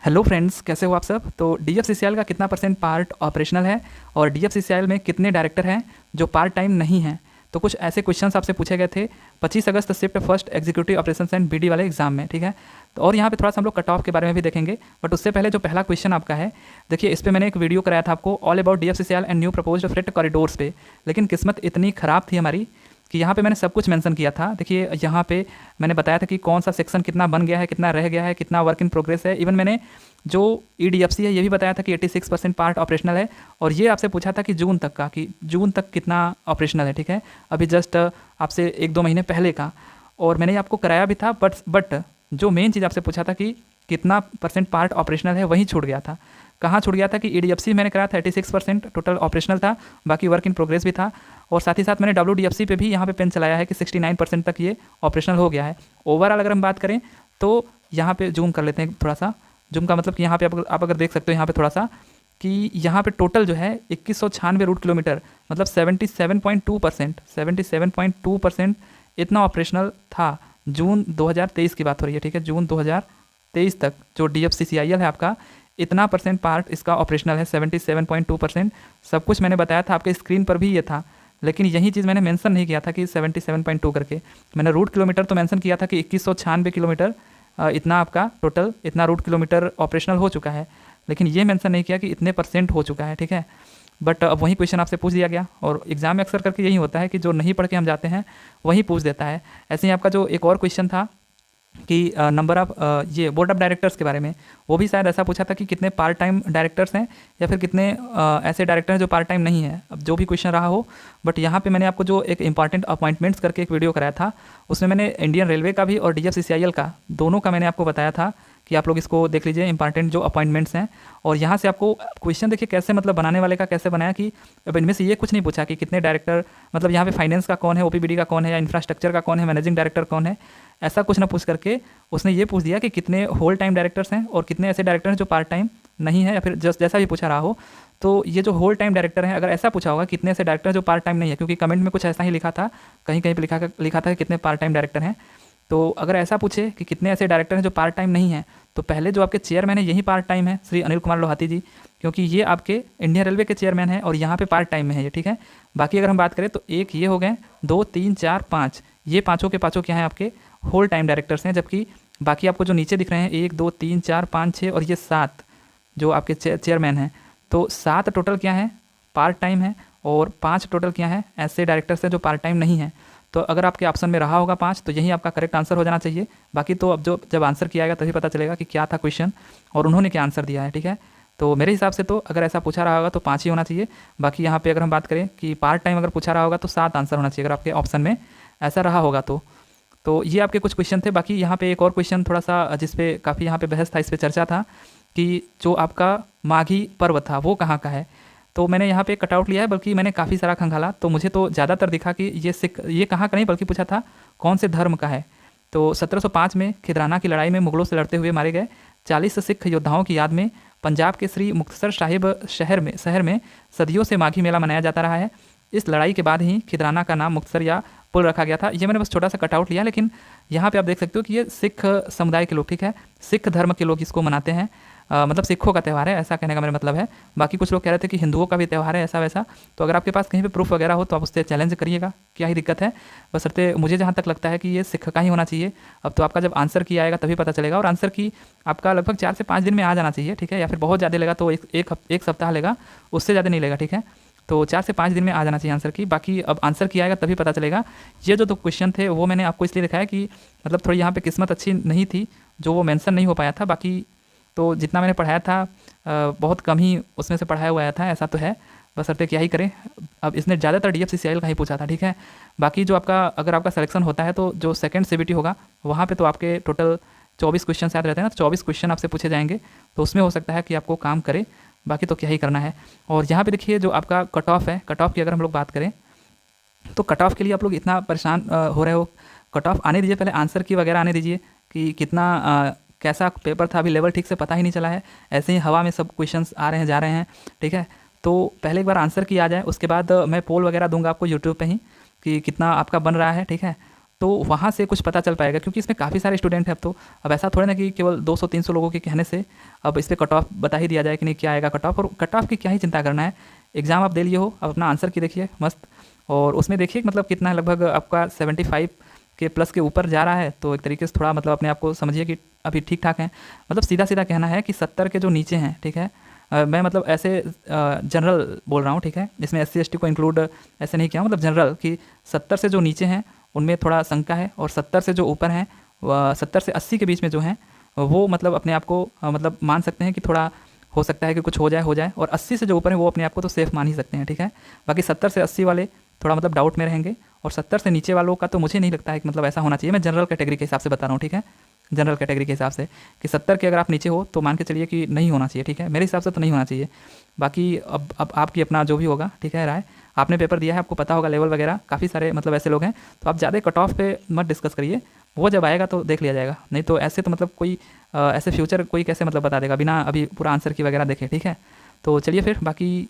Hello friends, कैसे हो आप सब। तो DFCCIL का कितना परसेंट पार्ट ऑपरेशनल है और DFCCIL में कितने डायरेक्टर हैं जो पार्ट टाइम नहीं हैं। तो कुछ ऐसे क्वेश्चंस आपसे पूछे गए थे 25 अगस्त shift first executive operations and BD वाले एग्जाम में, ठीक है। तो और यहाँ पे थोड़ा सा हम लोग कट ऑफ के बारे में भी देखेंगे, बट उससे पहले जो पहला क्वेश्चन आपका है, देखिए इस पर मैंने एक वीडियो कराया था आपको all about DFCCIL and new proposed freight corridors पे, लेकिन किस्मत इतनी ख़राब थी हमारी कि यहाँ पे मैंने सब कुछ मेंशन किया था। देखिए यहाँ पे मैंने बताया था कि कौन सा सेक्शन कितना बन गया है, कितना रह गया है, कितना वर्क इन प्रोग्रेस है। इवन मैंने जो EDFC है ये भी बताया था कि 86% पार्ट ऑपरेशनल है, और ये आपसे पूछा था कि जून तक का, कि जून तक कितना ऑपरेशनल है, ठीक है। अभी जस्ट आपसे 1-2 महीने पहले का, और मैंने आपको कराया भी था, बट जो मेन चीज़ आपसे पूछा था कि कितना परसेंट पार्ट ऑपरेशनल है, वहीं छूट गया था। कहाँ छूट गया था कि EDFC मैंने कराया था 86% टोटल ऑपरेशनल था, बाकी वर्क इन प्रोग्रेस भी था। और साथ ही साथ मैंने WDFC पे भी यहाँ पे पेन चलाया है कि 69% तक ये ऑपरेशनल हो गया है। ओवरऑल अगर हम बात करें तो यहाँ पे जूम कर लेते हैं थोड़ा सा। जूम का मतलब कि यहाँ पे आप अगर देख सकते हो यहाँ पे थोड़ा सा कि यहाँ पे टोटल जो है 2196 रूट किलोमीटर, मतलब 77.2% इतना ऑपरेशनल था। जून 2023 की बात हो रही है, ठीक है। जून 2023 तक जो DFCCIL है आपका, इतना परसेंट पार्ट इसका ऑपरेशनल है, 77.2%। सब कुछ मैंने बताया था, आपके स्क्रीन पर भी ये था, लेकिन यही चीज़ मैंने मेंशन नहीं किया था कि 77.2 करके। मैंने रूट किलोमीटर तो मेंशन किया था कि 2196 किलोमीटर इतना आपका टोटल, इतना रूट किलोमीटर ऑपरेशनल हो चुका है, लेकिन ये मेंशन नहीं किया कि इतने परसेंट हो चुका है, ठीक है। बट अब वही क्वेश्चन आपसे पूछ दिया गया, और एग्जाम में अक्सर करके यही होता है कि जो नहीं पढ़ के हम जाते हैं वही पूछ देता है। ऐसे ही आपका जो एक और क्वेश्चन था कि नंबर ऑफ ये बोर्ड ऑफ डायरेक्टर्स के बारे में, वो भी शायद ऐसा पूछा था कि कितने पार्ट टाइम डायरेक्टर्स हैं या फिर कितने ऐसे डायरेक्टर हैं जो पार्ट टाइम नहीं है। अब जो भी क्वेश्चन रहा हो, बट यहाँ पे मैंने आपको जो एक इंपॉर्टेंट अपॉइंटमेंट्स करके एक वीडियो कराया था, उसमें मैंने इंडियन रेलवे का भी और DFCCIL का, दोनों का मैंने आपको बताया था कि आप लोग इसको देख लीजिए, इंपॉर्टेंट जो अपॉइंटमेंट्स हैं। और यहाँ से आपको क्वेश्चन देखिए कैसे, मतलब बनाने वाले का कैसे बनाया कि अब इनमें से ये कुछ नहीं पूछा कि कितने डायरेक्टर, मतलब यहाँ पे फाइनेंस का कौन है, OPBD का कौन है, या इंफ्रास्ट्रक्चर का कौन है, मैनेजिंग डायरेक्टर कौन है, ऐसा कुछ ना पूछ करके उसने ये पूछ दिया कि कितने होल टाइम डायरेक्टर्स हैं और कितने ऐसे डायरेक्टर हैं जो पार्ट टाइम नहीं है, या फिर जैसा भी पूछा रहा हो। तो ये जो होल टाइम डायरेक्टर हैं, अगर ऐसा पूछा होगा कितने ऐसे डायरेक्टर जो पार्ट टाइम नहीं है, क्योंकि कमेंट में कुछ ऐसा ही लिखा था, कहीं कहीं पर लिखा था कि कितने पार्ट टाइम डायरेक्टर हैं। तो अगर ऐसा पूछे कि कितने ऐसे डायरेक्टर हैं जो पार्ट टाइम नहीं हैं, तो पहले जो आपके चेयरमैन है यही पार्ट टाइम है, श्री अनिल कुमार लोहाती जी, क्योंकि ये आपके इंडियन रेलवे के चेयरमैन हैं और यहाँ पे पार्ट टाइम में है ये, ठीक है। बाकी अगर हम बात करें तो एक ये हो गए, 2, 3, 4, 5, ये पाँचों के पाँचों क्या हैं, आपके होल टाइम डायरेक्टर्स हैं। जबकि बाकी आपको जो नीचे दिख रहे हैं 1, 2, 3, 4, 5, 6 और ये 7 जो आपके चेयरमैन हैं, तो 7 टोटल क्या है, पार्ट टाइम है, और 5 टोटल क्या है, ऐसे डायरेक्टर्स हैं जो पार्ट टाइम नहीं हैं। तो अगर आपके ऑप्शन में रहा होगा 5, तो यही आपका करेक्ट आंसर हो जाना चाहिए। बाकी तो अब जब आंसर किया गया तभी पता चलेगा कि क्या था क्वेश्चन और उन्होंने क्या आंसर दिया है, ठीक है। तो मेरे हिसाब से तो अगर ऐसा पूछा रहा होगा तो 5 ही होना चाहिए। बाकी यहाँ पे अगर हम बात करें कि पार्ट टाइम अगर पूछा रहा होगा तो 7 आंसर होना चाहिए, अगर आपके ऑप्शन में ऐसा रहा होगा तो ये आपके कुछ क्वेश्चन थे। बाकी यहाँ पे एक और क्वेश्चन थोड़ा सा जिसपे काफ़ी यहाँ पे बहस था, इस पर चर्चा था कि जो आपका माघी पर्व था वो कहाँ का है। तो मैंने यहाँ पे कटआउट लिया है, बल्कि मैंने काफ़ी सारा खंगाला, तो मुझे तो ज़्यादातर दिखा कि ये कहाँ का नहीं, बल्कि पूछा था कौन से धर्म का है। तो 1705 में खिदराना की लड़ाई में मुगलों से लड़ते हुए मारे गए 40 सिख योद्धाओं की याद में पंजाब के श्री मुक्तसर साहिब शहर में सदियों से माघी मेला मनाया जाता रहा है। इस लड़ाई के बाद ही खिदराना का नाम मुक्तसर या पुल रखा गया था। ये मैंने बस छोटा सा कटआउट लिया, लेकिन यहाँ पे आप देख सकते हो कि ये सिख समुदाय के लोग, ठीक है, सिख धर्म के लोग इसको मनाते हैं। मतलब सिखों का त्यौहार है, ऐसा कहने का मेरा मतलब है। बाकी कुछ लोग कह रहे थे कि हिंदुओं का भी त्यौहार है ऐसा वैसा। तो अगर आपके पास कहीं पे प्रूफ वगैरह हो तो आप उससे चैलेंज करिएगा, क्या ही दिक्कत है। बशर्ते मुझे जहाँ तक लगता है कि ये सिख का ही होना चाहिए। अब तो आपका जब आंसर की आएगा तभी पता चलेगा, और आंसर की आपका लगभग 4 से 5 दिन में आ जाना चाहिए, ठीक है, या फिर बहुत ज़्यादा लेगा तो एक सप्ताह लेगा, उससे ज़्यादा नहीं लेगा, ठीक है। तो 4 से 5 दिन में आ जाना चाहिए आंसर की। बाकी अब आंसर की आएगा तभी पता चलेगा। ये जो 2 क्वेश्चन थे वो मैंने आपको इसलिए दिखाया कि मतलब थोड़ी यहाँ पे किस्मत अच्छी नहीं थी, जो वो मेंशन नहीं हो पाया था। बाकी तो जितना मैंने पढ़ाया था बहुत कम ही उसमें से पढ़ाया हुआ था, ऐसा तो है। बस अर्थे क्या ही करें। अब इसने ज़्यादातर DFCCIL का ही पूछा था, ठीक है। बाकी जो आपका अगर आपका सिलेक्शन होता है तो जो सेकंड CBT होगा वहाँ पे तो आपके टोटल 24 क्वेश्चन याद रहते हैं ना, तो 24 क्वेश्चन आपसे पूछे जाएंगे, तो उसमें हो सकता है कि आपको काम करे। बाकी तो क्या ही करना है। और यहाँ पे देखिए जो आपका कट ऑफ है, कट ऑफ की अगर हम लोग बात करें तो कट ऑफ के लिए आप लोग इतना परेशान हो रहे हो। कट ऑफ आने दीजिए, पहले आंसर की वगैरह आने दीजिए कि कितना कैसा पेपर था, अभी लेवल ठीक से पता ही नहीं चला है, ऐसे ही हवा में सब क्वेश्चंस आ रहे हैं जा रहे हैं, ठीक है। तो पहले एक बार आंसर की आ जाए, उसके बाद मैं पोल वगैरह दूंगा आपको यूट्यूब पे ही कि कितना आपका बन रहा है, ठीक है। तो वहाँ से कुछ पता चल पाएगा, क्योंकि इसमें काफ़ी सारे स्टूडेंट हैं। अब ऐसा थोड़ा ना कि केवल 200-300 लोगों के कहने से अब इस पर कट ऑफ बता ही दिया जाए कि नहीं क्या आएगा कट ऑफ। और कट ऑफ की क्या ही चिंता करना है, एग्ज़ाम आप दे लिए हो, अब अपना आंसर की देखिए मस्त, और उसमें देखिए मतलब कितना है, लगभग आपका 75 के प्लस के ऊपर जा रहा है। तो एक तरीके से थोड़ा मतलब अपने आप को समझिए कि अभी ठीक ठाक है। मतलब सीधा सीधा कहना है कि 70 के जो नीचे हैं, ठीक है, मैं मतलब ऐसे जनरल बोल रहा हूँ, ठीक है, इसमें SC ST को इंक्लूड ऐसे नहीं किया, मतलब जनरल कि 70 से जो नीचे हैं उनमें थोड़ा शंका है, और 70 से जो ऊपर हैं, 70 से 80 के बीच में जो हैं वो मतलब अपने आप को मतलब मान सकते हैं कि थोड़ा हो सकता है कि कुछ हो जाए, और 80 से जो ऊपर है वो अपने आप को तो सेफ मान ही सकते हैं, ठीक है। बाकी 70 से 80 वाले थोड़ा मतलब डाउट में रहेंगे, और 70 से नीचे वालों का तो मुझे नहीं लगता है कि मतलब ऐसा होना चाहिए। मैं जनरल कैटेगरी के हिसाब से बता रहा हूँ, ठीक है, जनरल कैटेगरी के हिसाब से कि 70 के अगर आप नीचे हो तो मान के चलिए कि नहीं होना चाहिए, ठीक है, मेरे हिसाब से तो नहीं होना चाहिए। बाकी अब आपकी अपना जो भी होगा, ठीक है, राय। आपने पेपर दिया है, आपको पता होगा लेवल वगैरह, काफ़ी सारे मतलब ऐसे लोग हैं, तो आप ज़्यादा कट ऑफ पे मत डिस्कस करिए, वो जब आएगा तो देख लिया जाएगा। नहीं तो ऐसे तो मतलब कोई ऐसे फ्यूचर कोई कैसे मतलब बता देगा बिना अभी पूरा आंसर की वगैरह देखे, ठीक है। तो चलिए फिर, बाकी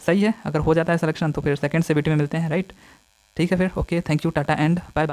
सही है, अगर हो जाता है सिलेक्शन तो फिर सेकंड CBT में मिलते हैं, राइट। ठीक है फिर, okay, thank you, tata and bye bye.